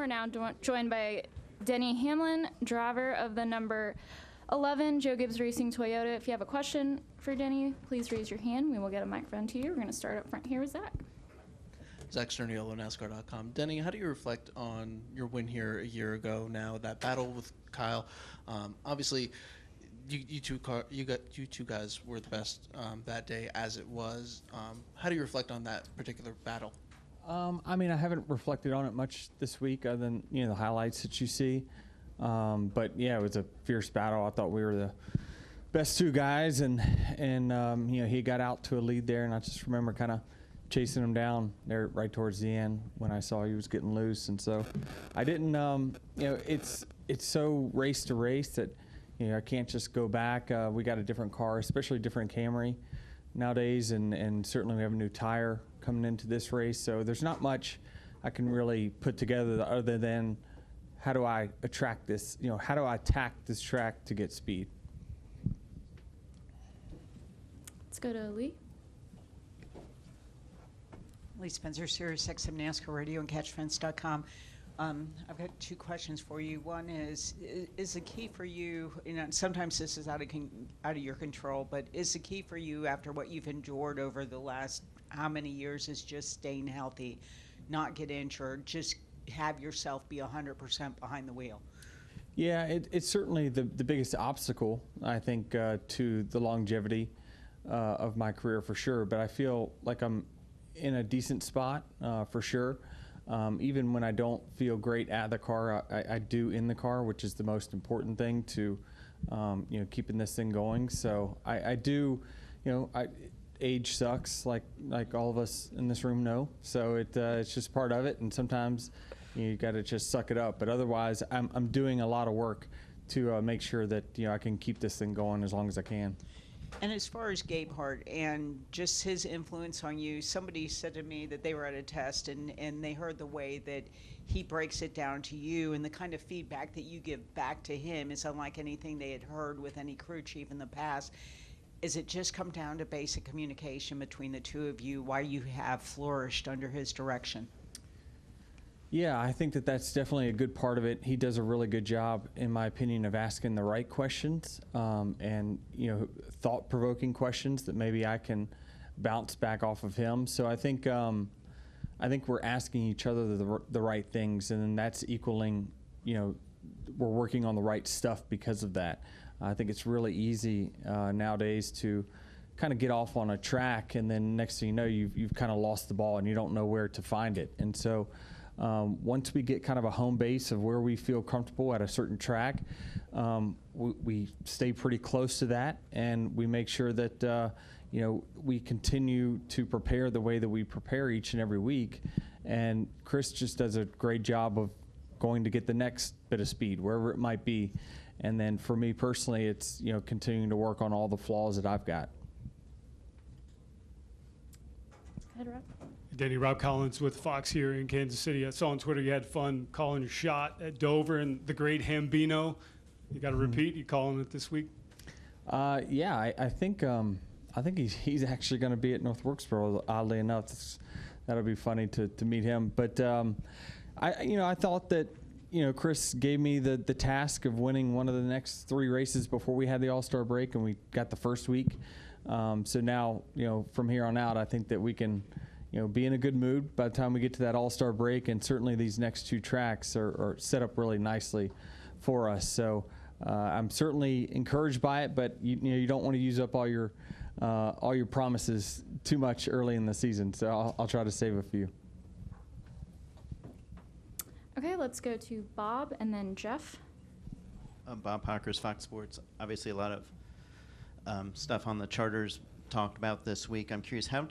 now joined by Denny Hamlin, driver of the number 11 Joe Gibbs Racing Toyota. If you have a question for Denny, please raise your hand. We will get a microphone to you. We're going to start up front here with Zach. Zach Sterniolo, NASCAR.com. Denny, how do you reflect on your win here a year ago now, that battle with Kyle? Obviously, you two guys were the best that day as it was. How do you reflect on that particular battle? I mean, I haven't reflected on it much this week other than, the highlights that you see. But, yeah, it was a fierce battle. I thought we were the best two guys, and he got out to a lead there, and I just remember kind of chasing him down there right towards the end when I saw he was getting loose. And so I didn't, it's so race to race that, I can't just go back. We got a different car, especially different Camry nowadays, and certainly we have a new tire coming into this race. So there's not much I can really put together other than how do I attract this, how do I attack this track to get speed? Let's go to Lee. Lee Spencer, Sirius XM NASCAR Radio and CatchFence.com. I've got two questions for you. One is the key for you, sometimes this is out of your control, but is the key for you after what you've endured over the last how many years is just staying healthy, not get injured, just have yourself be 100% behind the wheel? Yeah, it's certainly the biggest obstacle, I think, to the longevity of my career for sure, but I feel like I'm in a decent spot for sure. Even when I don't feel great at the car, I do in the car, which is the most important thing to, keeping this thing going. So I do, age sucks, like all of us in this room know. So it's just part of it, and sometimes you got to just suck it up. But otherwise, I'm doing a lot of work to make sure that I can keep this thing going as long as I can. And as far as Gabe Hart and just his influence on you, somebody said to me that they were at a test and they heard the way that he breaks it down to you, and the kind of feedback that you give back to him is unlike anything they had heard with any crew chief in the past. Is it just come down to basic communication between the two of you, why you have flourished under his direction? Yeah, I think that's definitely a good part of it. He does a really good job, in my opinion, of asking the right questions and thought-provoking questions that maybe I can bounce back off of him. So I think we're asking each other the right things, and then that's equaling. We're working on the right stuff because of that. I think it's really easy nowadays to kind of get off on a track, and then next thing you know, you've kind of lost the ball and you don't know where to find it. And so once we get kind of a home base of where we feel comfortable at a certain track, we stay pretty close to that, and we make sure that we continue to prepare the way that we prepare each and every week. And Chris just does a great job of going to get the next bit of speed, wherever it might be. And then for me personally, it's continuing to work on all the flaws that I've got. Go ahead, Rob. Denny, Rob Collins with Fox here in Kansas City. I saw on Twitter you had fun calling your shot at Dover and the great Hambino. You got to repeat. You calling it this week? Yeah, I think he's actually going to be at North Wilkesboro. Oddly enough, that'll be funny to meet him. But I thought that Chris gave me the task of winning one of the next 3 races before we had the All-Star break, and we got the first week. So now from here on out, I think that we can be in a good mood by the time we get to that All-Star break, and certainly these next 2 tracks are set up really nicely for us. So I'm certainly encouraged by it, but you don't want to use up all your promises too much early in the season. So I'll try to save a few. Okay, let's go to Bob and then Jeff. Bob Hawkers, Fox Sports. Obviously, a lot of stuff on the charters talked about this week. I'm curious, how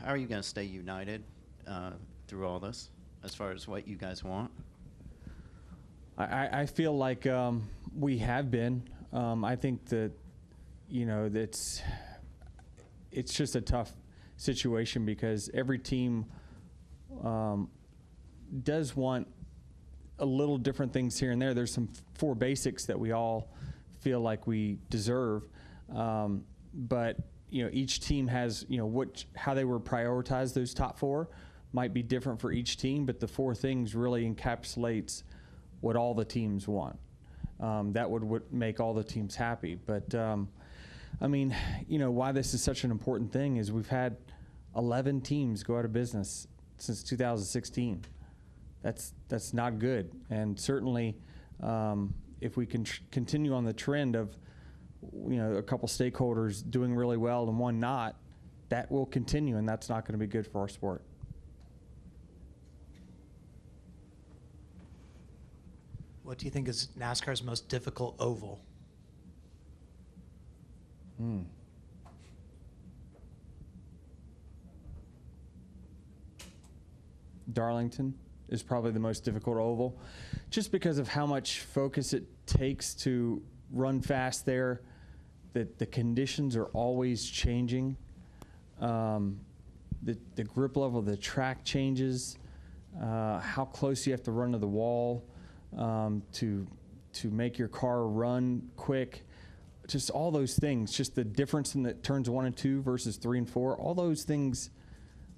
are you going to stay united through all this as far as what you guys want? I feel like we have been. I think that, it's just a tough situation because every team does want a little different things here and there. There's some 4 basics that we all feel like we deserve, but each team has how they were prioritized those top 4 might be different for each team, but the 4 things really encapsulates what all the teams want. That would make all the teams happy. But I mean, you know, why this is such an important thing is we've had 11 teams go out of business since 2016. That's not good. And certainly, if we can continue on the trend of, you know, a couple stakeholders doing really well and one not, that will continue, and that's not going to be good for our sport. What do you think is NASCAR's most difficult oval? Darlington is probably the most difficult oval, just because of how much focus it takes to run fast there. The conditions are always changing. The grip level of the track changes. How close you have to run to the wall to make your car run quick. Just all those things. Just the difference in the turns 1 and 2 versus 3 and 4. All those things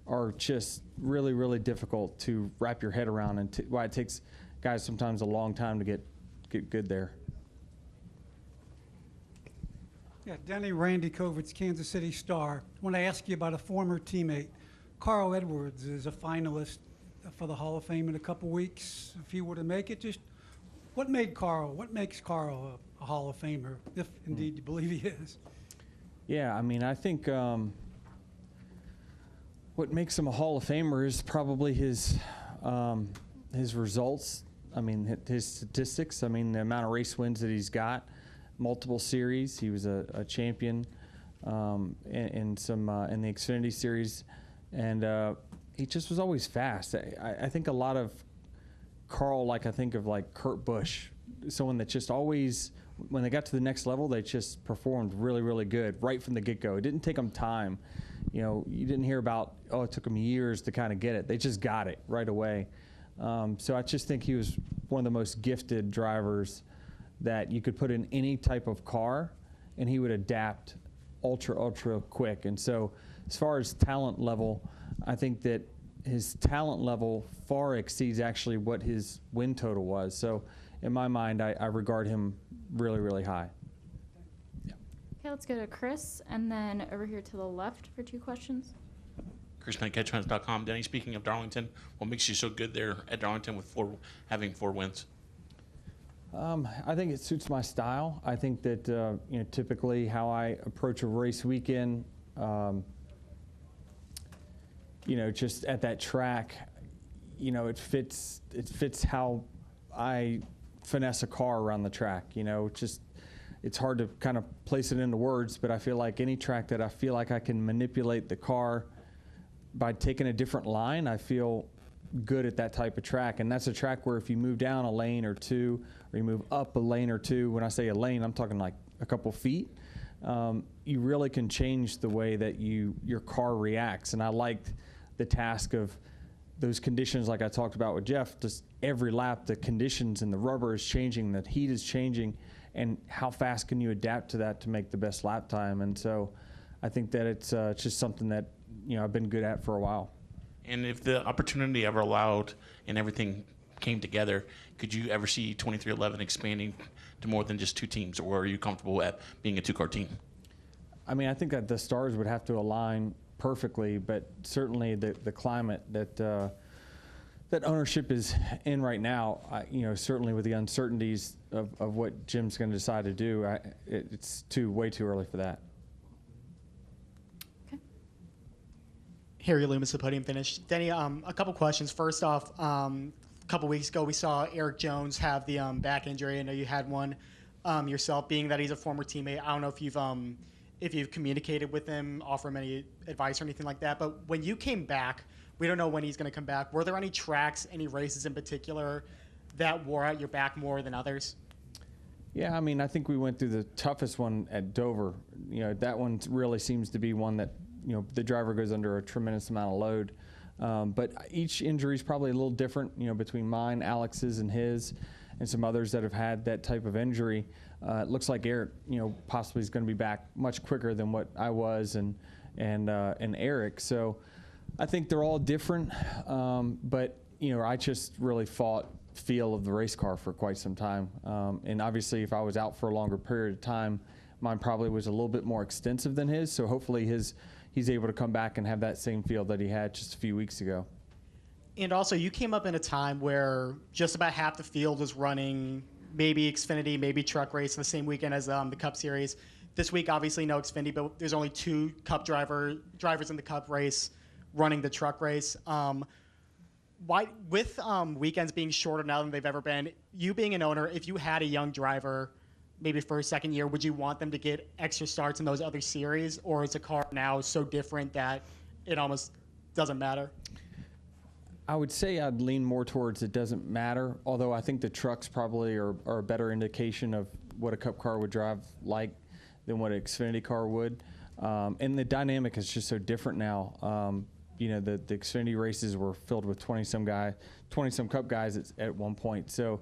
are just really, really difficult to wrap your head around, and why it takes guys sometimes a long time to get good there. Yeah, Denny, Randy Kovitz, Kansas City Star. I want to ask you about a former teammate. Carl Edwards is a finalist for the Hall of Fame in a couple weeks. If he were to make it, just what makes Carl a Hall of Famer, if indeed you believe he is? Yeah, I mean, I think what makes him a Hall of Famer is probably his results. I mean, his statistics. I mean, the amount of race wins that he's got, multiple series. He was a champion in the Xfinity Series, and he just was always fast. I think a lot of Carl, I think of Kurt Busch, someone that just always, when they got to the next level, they just performed really, really good right from the get-go. It didn't take them time. You know, you didn't hear about, it took them years to kind of get it. They just got it right away. So I just think he was one of the most gifted drivers that you could put in any type of car, and he would adapt ultra quick. And so as far as talent level, I think that his talent level far exceeds actually what his win total was. So in my mind, I regard him really, really high. Yeah. Okay, let's go to Chris, and then over here to the left for 2 questions. Chris Knight, catchfans.com. Denny, speaking of Darlington, what makes you so good there at Darlington with having 4 wins? I think it suits my style. I think that you know, typically how I approach a race weekend, you know, just at that track, you know, it fits how I finesse a car around the track. You know, it's hard to kind of place it into words, but I feel like any track that I feel like I can manipulate the car by taking a different line, I feel good at that type of track. And that's a track where if you move down a lane or 2, or you move up a lane or 2, when I say a lane, I'm talking like a couple feet, you really can change the way that your car reacts. And I liked the task of those conditions, like I talked about with Jeff, just every lap, the conditions and the rubber is changing, the heat is changing, and how fast can you adapt to that to make the best lap time? And so I think that it's just something that, you know, I've been good at for a while. And if the opportunity ever allowed and everything came together, could you ever see 2311 expanding to more than just 2 teams, or are you comfortable at being a 2-car team? I mean, I think that the stars would have to align perfectly, but certainly the climate that ownership is in right now, you know, certainly with the uncertainties of what Jim's going to decide to do, it's way too early for that. Harry Loomis, the podium finish. Denny, a couple questions. First off, a couple weeks ago we saw Eric Jones have the back injury. I know you had one yourself, being that he's a former teammate. I don't know if you've communicated with him, offer him any advice or anything like that. But when you came back, we don't know when he's going to come back. Were there any tracks, any races in particular that wore out your back more than others? Yeah, I mean, I think we went through the toughest one at Dover. You know, that one really seems to be one that, you know, the driver goes under a tremendous amount of load. But each injury is probably a little different, you know, between mine, Alex's, and his, and some others that have had that type of injury. It looks like Eric, you know, possibly is going to be back much quicker than what I was, and Eric. So I think they're all different, but I just really fought feel of the race car for quite some time, and obviously if I was out for a longer period of time, mine probably was a little bit more extensive than his. So hopefully he's able to come back and have that same feel that he had just a few weeks ago. And also, you came up in a time where just about half the field was running maybe Xfinity, maybe truck race the same weekend as the Cup Series. This week, obviously, no Xfinity, but there's only 2 Cup drivers in the Cup race running the truck race. Why, with weekends being shorter now than they've ever been, you being an owner, if you had a young driver, maybe for a second year, would you want them to get extra starts in those other series, or is the car now so different that it almost doesn't matter? I would say I'd lean more towards it doesn't matter, although I think the trucks probably are a better indication of what a Cup car would drive like than what an Xfinity car would. And the dynamic is just so different now. The Xfinity races were filled with 20-some Cup guys at one point. So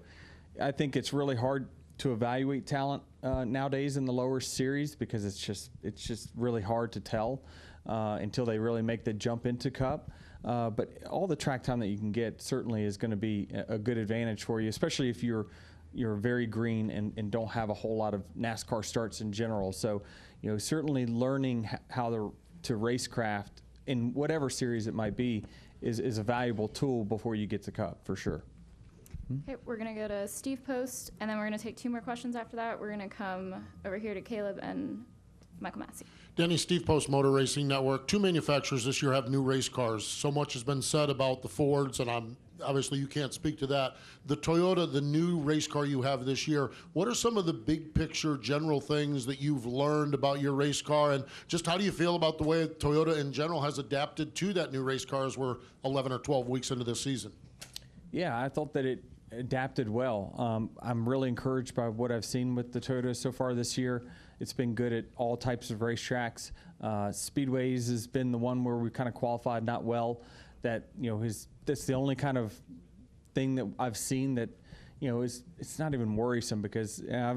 I think it's really hard to evaluate talent nowadays in the lower series because it's just really hard to tell until they really make the jump into Cup. But all the track time that you can get certainly is going to be a good advantage for you, especially if you're very green and don't have a whole lot of NASCAR starts in general. So, certainly learning how to racecraft in whatever series it might be is a valuable tool before you get to Cup, for sure. Okay, we're going to go to Steve Post, and then we're going to take 2 more questions after that. We're going to come over here to Caleb and Michael Massey. Denny, Steve Post, Motor Racing Network. 2 manufacturers this year have new race cars. So much has been said about the Fords, and obviously you can't speak to that. The Toyota, the new race car you have this year, what are some of the big picture general things that you've learned about your race car, and just how do you feel about the way Toyota in general has adapted to that new race car as we're 11 or 12 weeks into this season? Yeah, I thought that it adapted well. I'm really encouraged by what I've seen with the Toyota so far this year. It's been good at all types of racetracks. Speedways has been the one where we kind of qualified not well. That's the only kind of thing that I've seen that it's not even worrisome because I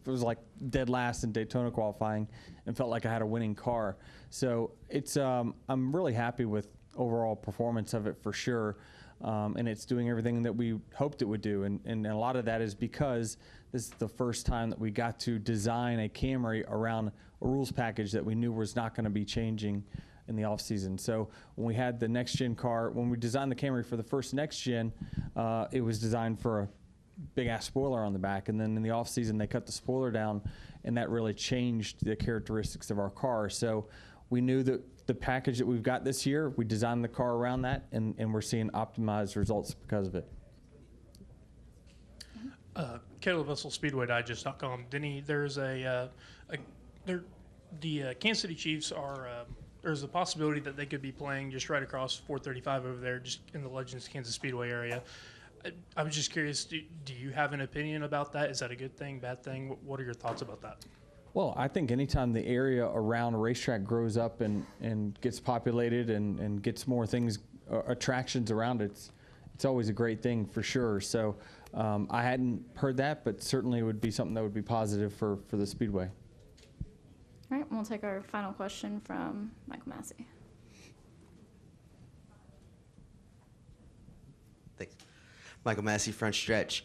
was like dead last in Daytona qualifying and felt like I had a winning car. So it's I'm really happy with overall performance of it for sure. And it's doing everything that we hoped it would do. And a lot of that is because this is the first time that we got to design a Camry around a rules package that we knew was not going to be changing in the off season. So when we had the next gen car, when we designed the Camry for the first next gen, it was designed for a big ass spoiler on the back. And then in the off season, they cut the spoiler down, and that really changed the characteristics of our car. So we knew that the package that we've got this year, we designed the car around that, and we're seeing optimized results because of it. Caleb Russell, SpeedwayDigest.com. Denny, there's the Kansas City Chiefs are. There's a possibility that they could be playing just right across 435 over there, just in the Legends Kansas Speedway area. I was just curious, do you have an opinion about that? Is that a good thing, bad thing? What are your thoughts about that? Well, I think anytime the area around a racetrack grows up and gets populated and gets more things, attractions around it, it's always a great thing for sure. So I hadn't heard that, but certainly it would be something that would be positive for the Speedway. All right, we'll take our final question from Michael Massey. Thanks. Michael Massey, Front Stretch.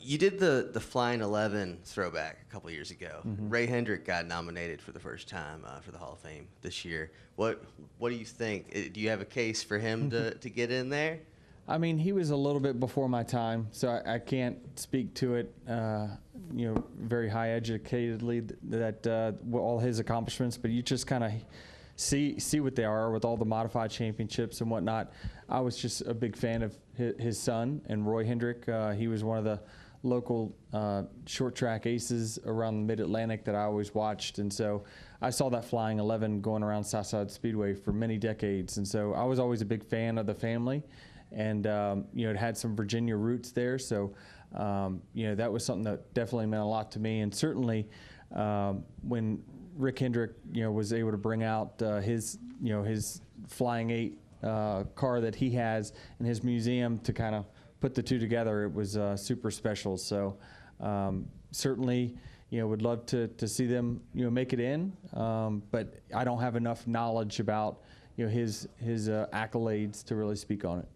You did the Flying 11 throwback a couple years ago. Mm-hmm. Ray Hendrick got nominated for the first time for the Hall of Fame this year. What do you think? Do you have a case for him to get in there? I mean, he was a little bit before my time, so I can't speak to it, very high educatedly that all his accomplishments, but you just kind of see what they are with all the modified championships and whatnot. I was just a big fan of his son and Roy Hendrick. He was one of the local short track aces around the Mid-Atlantic that I always watched, and so I saw that Flying 11 going around Southside Speedway for many decades, and so I was always a big fan of the family. And, it had some Virginia roots there. So, that was something that definitely meant a lot to me. And certainly when Rick Hendrick, was able to bring out his Flying 8 car that he has in his museum to kind of put the two together, it was super special. So certainly, would love to see them, make it in. But I don't have enough knowledge about his accolades to really speak on it.